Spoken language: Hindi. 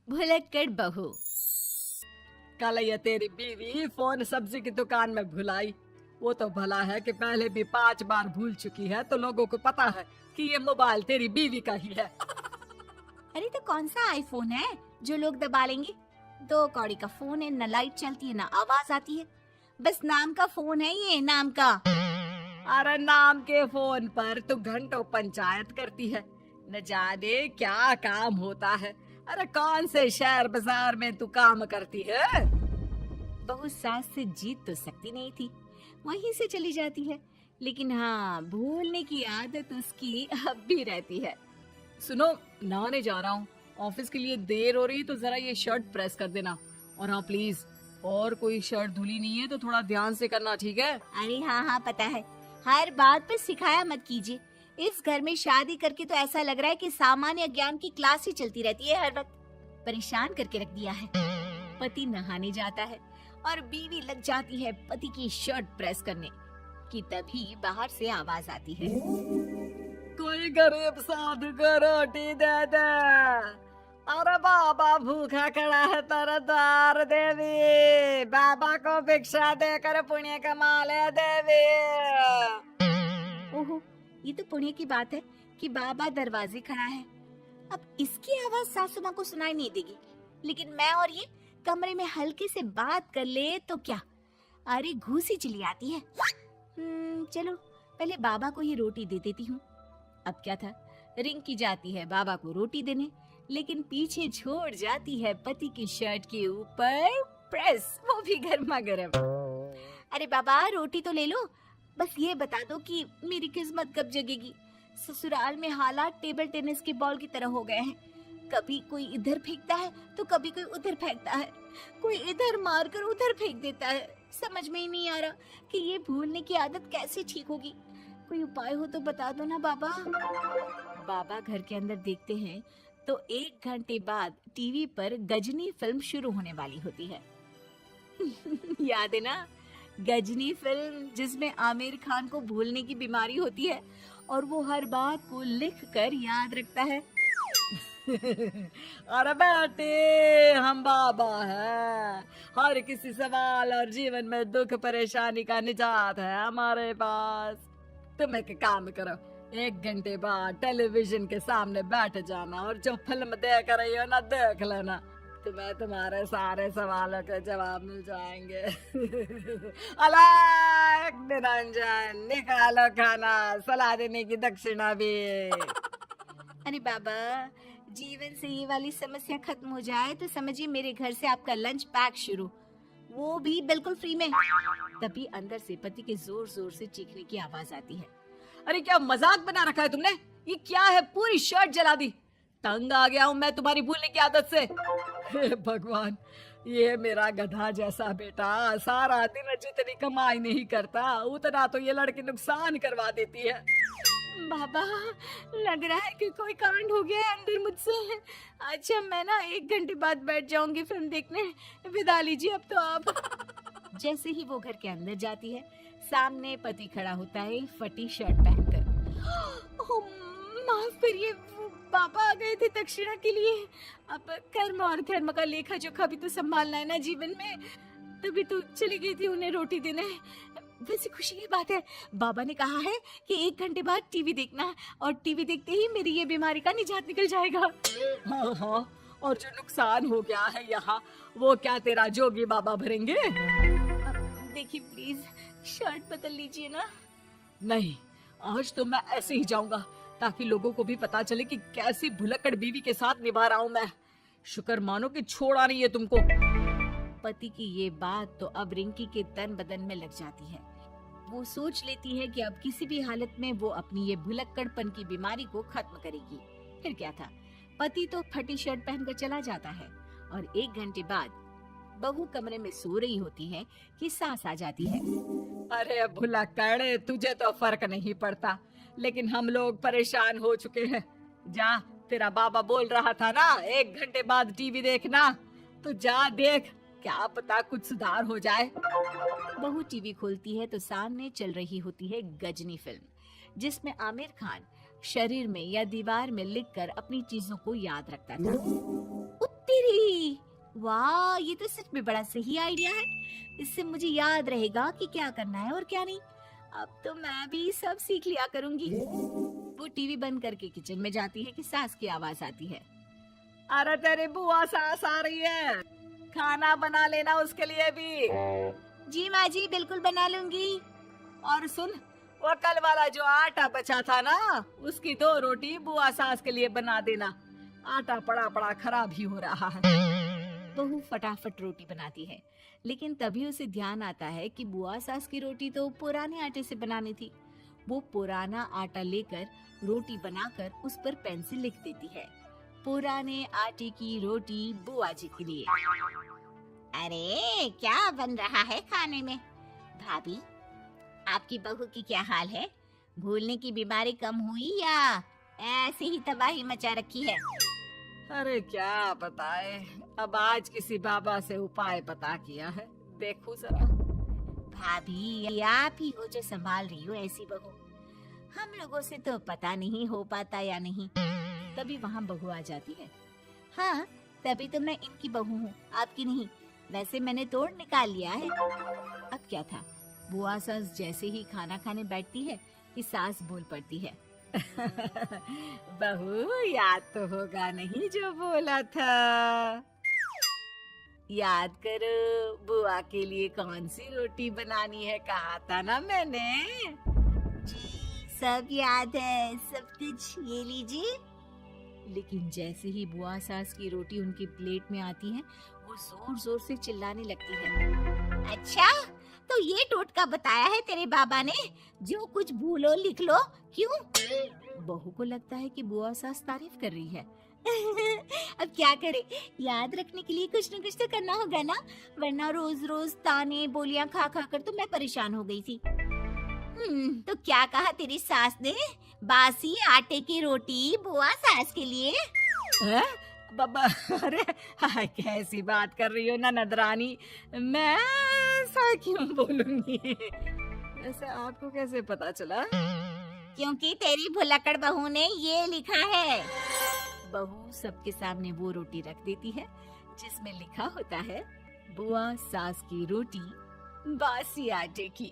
भुलक्कड़ बहू। कल ये तेरी बीवी फोन सब्जी की दुकान में भुलाई। वो तो भला है कि पहले भी 5 बार भूल चुकी है, तो लोगों को पता है कि ये मोबाइल तेरी बीवी का ही है। अरे तो कौन सा आईफोन है जो लोग दबा लेंगे? 2 कौड़ी का फोन है, न लाइट चलती है ना आवाज आती है। बस नाम का फोन है, ये नाम का। अरे नाम के फोन पर तू घंटों पंचायत करती है, न जाने क्या काम होता है। अरे कौन से शहर बाजार में तू काम करती है? बहू सास से जीत तो सकती नहीं थी, वहीं से चली जाती है। लेकिन हाँ, भूलने की आदत उसकी अब भी रहती है। सुनो, नहाने जा रहा हूँ, ऑफिस के लिए देर हो रही है, तो जरा ये शर्ट प्रेस कर देना। और हाँ प्लीज, और कोई शर्ट धुली नहीं है तो थोड़ा ध्यान से करना, ठीक है? अरे हाँ हाँ पता है, हर बात पर सिखाया मत कीजिए। इस घर में शादी करके तो ऐसा लग रहा है कि सामान्य ज्ञान की क्लास ही चलती रहती है हर वक्त। परेशान करके रख दिया है। पति नहाने जाता है और बीवी लग जाती है पति की शर्ट प्रेस करने कि तभी बाहर से आवाज आती है। कोई गरीब साधु को रोटी दे दे। अरे बाबा भूखा खड़ा है तेरे द्वार देवी, बाबा को भिक्षा देकर पुण्य कमा ले देवी। ओहो, ये तो पुण्य की बात है कि बाबा दरवाजे खड़ा है। अब इसकी आवाज सासू माँ को सुनाई नहीं देगी, लेकिन मैं और ये कमरे में हल्के से बात कर ले तो क्या? अरे घूसी चली आती है। चलो पहले बाबा को ये रोटी दे देती हूँ। अब क्या था, रिंकी जाती है बाबा को रोटी देने, लेकिन पीछे छोड़ जाती है पति की शर्ट के ऊपर प्रेस, वो भी गर्मा गर्म। अरे बाबा रोटी तो ले लो, बस ये बता दो कि मेरी किस्मत कब जगेगी। ससुराल में हालात टेबल टेनिस के बॉल की तरह हो गए हैं। कभी कोई इधर फेंकता है तो कभी कोई उधर फेंकता है, कोई इधर मारकर उधर फेंक देता है। समझ में ही नहीं आ रहा कि ये भूलने की आदत कैसे ठीक होगी। कोई उपाय हो तो बता दो ना बाबा। बाबा घर के अंदर देखते हैं तो 1 घंटे बाद टीवी पर गजनी फिल्म शुरू होने वाली होती है। याद है ना, गजनी फिल्म जिसमें आमिर खान को भूलने की बीमारी होती है और वो हर बात को लिख कर याद रखता है। अरे बेटे, हम बाबा हैं, हर किसी सवाल और जीवन में दुख परेशानी का निजात है हमारे पास। तुम एक काम करो, 1 घंटे बाद टेलीविजन के सामने बैठ जाना और जो फिल्म देख रही हो ना देख लेना, तुम्हें तुम्हारे सारे सवालों के जवाब मिल जाएंगे। अलग निरंजन, निकालो खाना, सलाह देने की दक्षिणा भी। अरे बाबा, जीवन से ये वाली समस्या खत्म हो जाए तो समझिए मेरे घर से आपका लंच पैक शुरू, वो भी बिल्कुल फ्री में। तभी अंदर से पति के जोर जोर से चीखने की आवाज आती है। अरे क्या मजाक बना रखा है तुमने? ये क्या है, पूरी शर्ट जला दी। तंग आ गया हूँ मैं तुम्हारी भूलने की आदत से। हे भगवान, ये मेरा गधा जैसा बेटा सारा दिन जितनी कमाई नहीं करता उतना तो ये लड़की नुकसान करवा देती है। बाबा, लग रहा है कि कोई कांड हो गया है अंदर मुझसे। अच्छा मैं ना 1 घंटे बाद बैठ जाऊंगी फिल्म देखने, विदा लीजिए अब तो आप। जैसे ही वो घर के अंदर जाती है, सामने पति खड़ा होता है फटी शर्ट पहनकर। ओह, माफ करिए, वो पापा आ गए थे दक्षिणा के लिए। अब कर्म और धर्म का लेखा जोखा भी तो संभालना है ना जीवन में, तभी तो चली गई थी उन्हें रोटी देने। वैसे खुशी की बात है, बाबा ने कहा है कि 1 घंटे बाद टीवी देखना है और टीवी देखते ही मेरी ये बीमारी का निजात निकल जाएगा। हाँ हाँ, और जो नुकसान हो गया है यहाँ, वो क्या तेरा जोगी बाबा भरेंगे? देखिए प्लीज, शर्ट बदल लीजिए ना। नहीं, आज तो मैं ऐसे ही जाऊंगा ताकि लोगों को भी पता चले कि कैसी भुलक्कड़ बीवी के साथ निभा रहा हूँ मैं। शुक्र मानो कि छोड़ा नहीं है तुमको। पति की ये बात तो अब रिंकी के तन बदन में लग जाती है। वो सोच लेती है कि अब किसी भी हालत में वो अपनी ये भुलक्कड़पन की बीमारी को खत्म करेगी। फिर क्या था, पति तो फटी शर्ट पहनकर चला जाता है और 1 घंटे बाद बहू कमरे में सो रही होती है कि सास आ जाती है। अरे भुलक्कड़, तुझे तो फर्क नहीं पड़ता, लेकिन हम लोग परेशान हो चुके हैं। जा, तेरा बाबा बोल रहा था ना 1 घंटे बाद टीवी देखना, तो जा देख, क्या पता कुछ सुधार हो जाए। बहू टीवी खोलती है तो सामने चल रही होती है गजनी फिल्म, जिसमें आमिर खान शरीर में या दीवार में लिखकर अपनी चीजों को याद रखता था। तेरी, वाह, ये तो सच में बड़ा सही आइडिया है। इससे मुझे याद रहेगा कि क्या करना है और क्या नहीं। अब तो मैं भी सब सीख लिया करूंगी। वो टीवी बंद करके किचन में जाती है कि सास की आवाज आती है। अरे तेरी बुआ सास आ रही है, खाना बना लेना उसके लिए भी। जी माँ जी, बिल्कुल बना लूंगी। और सुन, वो कल वाला जो आटा बचा था ना, उसकी 2 रोटी बुआ सास के लिए बना देना। आटा पड़ा पड़ा खराब ही हो रहा है। बहू फटाफट रोटी बनाती है, लेकिन तभी उसे ध्यान आता है कि बुआ सास की रोटी तो पुराने आटे से बनानी थी। वो पुराना आटा लेकर रोटी बनाकर उस पर पेन से लिख देती है, पुराने आटे की रोटी बुआ जी के लिए। अरे क्या बन रहा है खाने में? भाभी, आपकी बहू की क्या हाल है? भूलने की बीमारी कम हुई या ऐसे ही तबाही मचा रखी है? अरे क्या बताए, अब आज किसी बाबा से उपाय पता किया है, देखो जरा। भाभी, ये आप ही हो जो संभाल रही हो ऐसी बहू। हम लोगों से तो पता नहीं हो पाता या नहीं। तभी वहाँ बहू आ जाती है। हाँ, तभी तो मैं इनकी बहू हूँ, आपकी नहीं। वैसे मैंने तोड़ निकाल लिया है। अब क्या था, बुआ सास जैसे ही खाना खाने बैठती है कि सास बोल पड़ती है। बहू, याद तो होगा नहीं जो बोला था? याद करो, बुआ के लिए कौन सी रोटी बनानी है, कहा था ना मैंने। जी, सब याद है, सब कुछ, ये लीजिए। लेकिन जैसे ही बुआ सास की रोटी उनकी प्लेट में आती है, वो जोर जोर से चिल्लाने लगती है। अच्छा, तो ये टोटका बताया है तेरे बाबा ने, जो कुछ भूलो लिख लो, क्यों? बहू को लगता है कि बुआ सास तारीफ कर रही है। अब क्या करे, याद रखने के लिए कुछ न कुछ तो करना होगा ना, वरना रोज रोज ताने बोलियां खा खा कर तो मैं परेशान हो गई थी। तो क्या कहा तेरी सास ने? बासी आटे की रोटी बुआ सास के लिए? है? बाबा, अरे हाय, कैसी बात कर रही हो ननद रानी, मैं ऐसा क्यों बोलूंगी? ऐसे आपको कैसे पता चला? क्योंकि तेरी भुलक्कड़ बहू ने ये लिखा है। बहू सबके सामने वो रोटी रख देती है जिसमें लिखा होता है, बुआ सास की रोटी बासी आटे की।